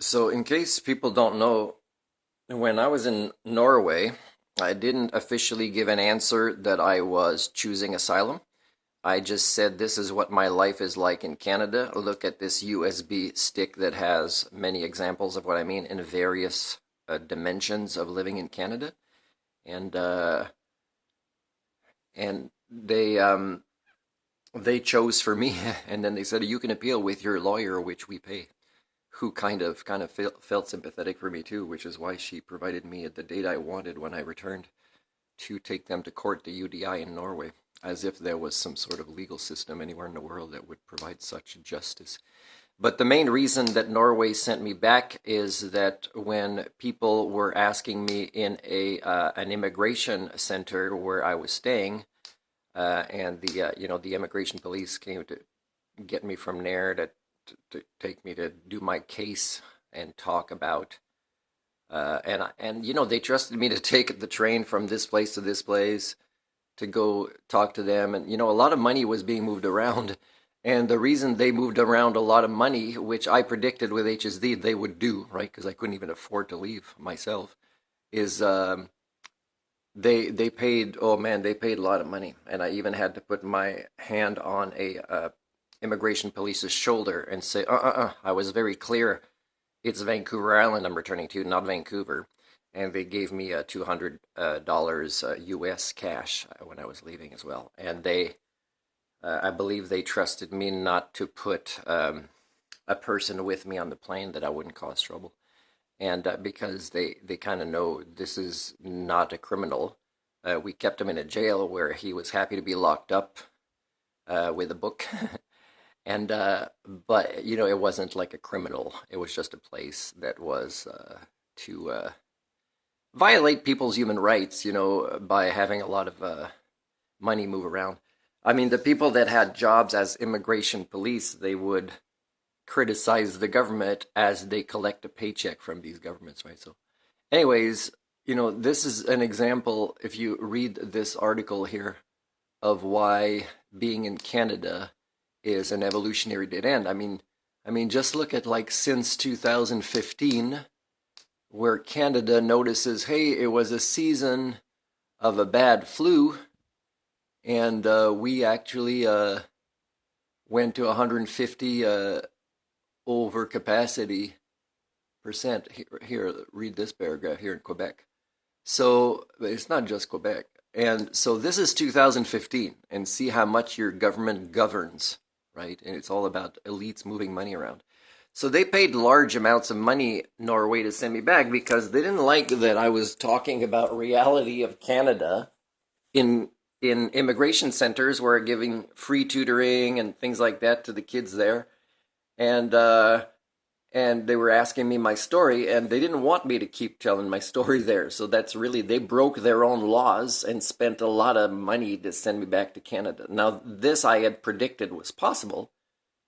So, in case people don't know, when I was in Norway, I didn't officially give an answer that I was choosing asylum. I just said this is what my life is like in Canada. Look at this USB stick that has many examples of what I mean in various dimensions of living in Canada. And they chose for me, and then they said you can appeal with your lawyer, which we pay. Who kind of felt sympathetic for me too, which is why she provided me the date I wanted when I returned to take them to court, the UDI in Norway, as if there was some sort of legal system anywhere in the world that would provide such justice. But the main reason that Norway sent me back is that when people were asking me in a an immigration center where I was staying, and the immigration police came to get me from there to take me to do my case and talk about and they trusted me to take the train from this place to this place to go talk to them, and a lot of money was being moved around, and the reason they moved around a lot of money, which I predicted with HSD they would do, right, because I couldn't even afford to leave myself, is they paid, oh man, they paid a lot of money, and I even had to put my hand on a immigration police's shoulder and say, I was very clear. It's Vancouver Island I'm returning to, not Vancouver. And they gave me $200 US cash when I was leaving as well. And I believe they trusted me not to put a person with me on the plane that I wouldn't cause trouble. And because they kind of know this is not a criminal, we kept him in a jail where he was happy to be locked up with a book. And but it wasn't like a criminal. It was just a place that was to violate people's human rights, by having a lot of money move around. I mean, the people that had jobs as immigration police, they would criticize the government as they collect a paycheck from these governments, right? So, anyways, this is an example, if you read this article here, of why being in Canada is an evolutionary dead end. I mean, just look at like since 2015, where Canada notices, hey, it was a season of a bad flu, and we actually went to 150 over capacity percent. Here, read this paragraph here in Quebec. So it's not just Quebec. And so this is 2015, and see how much your government governs, right? And it's all about elites moving money around. So they paid large amounts of money, Norway, to send me back because they didn't like that I was talking about reality of Canada in immigration centers where giving free tutoring and things like that to the kids there. And they were asking me my story, and they didn't want me to keep telling my story there. So that's really, they broke their own laws and spent a lot of money to send me back to Canada. Now, this I had predicted was possible.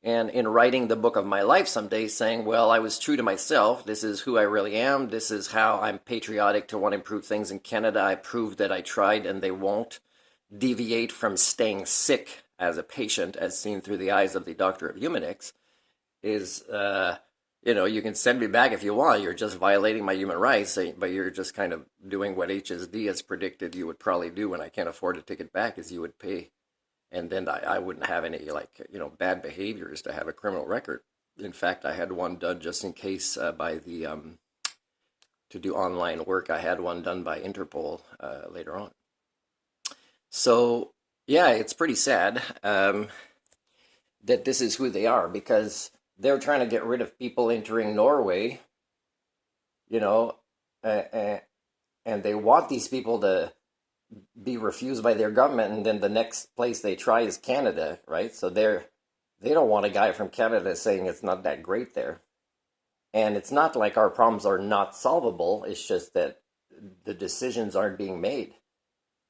And in writing the book of my life someday, saying, well, I was true to myself. This is who I really am. This is how I'm patriotic to want to improve things in Canada. I proved that I tried, and they won't deviate from staying sick as a patient, as seen through the eyes of the doctor of Humanix, is you can send me back if you want. You're just violating my human rights, but you're just kind of doing what HSD has predicted you would probably do when I can't afford to take it back, is you would pay. And then I wouldn't have any, bad behaviors to have a criminal record. In fact, I had one done just in case to do online work. I had one done by Interpol later on. So, yeah, it's pretty sad that this is who they are, because they're trying to get rid of people entering Norway, and they want these people to be refused by their government, and then the next place they try is Canada, right? So they don't want a guy from Canada saying it's not that great there. And it's not like our problems are not solvable, it's just that the decisions aren't being made.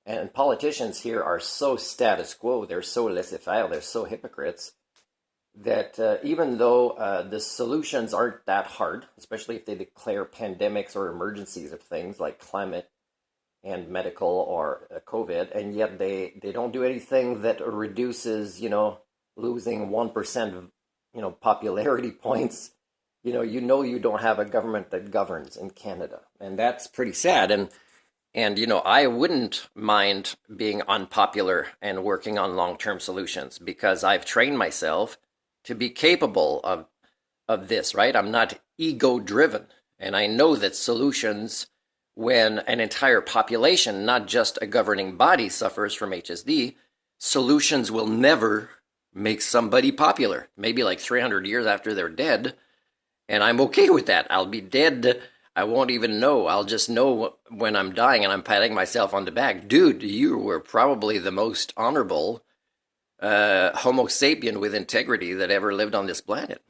And politicians here are so status quo, they're so laissez-faire, they're so hypocrites, that even though the solutions aren't that hard, especially if they declare pandemics or emergencies of things like climate and medical or COVID, and yet they don't do anything that reduces, losing 1% of, popularity points you don't have a government that governs in Canada, and that's pretty sad. And I wouldn't mind being unpopular and working on long-term solutions because I've trained myself to be capable of this, right? I'm not ego-driven, and I know that solutions when an entire population, not just a governing body, suffers from HSD, solutions will never make somebody popular. Maybe like 300 years after they're dead, and I'm okay with that. I'll be dead. I won't even know. I'll just know when I'm dying and I'm patting myself on the back. Dude, you were probably the most honorable Homo sapien with integrity that ever lived on this planet.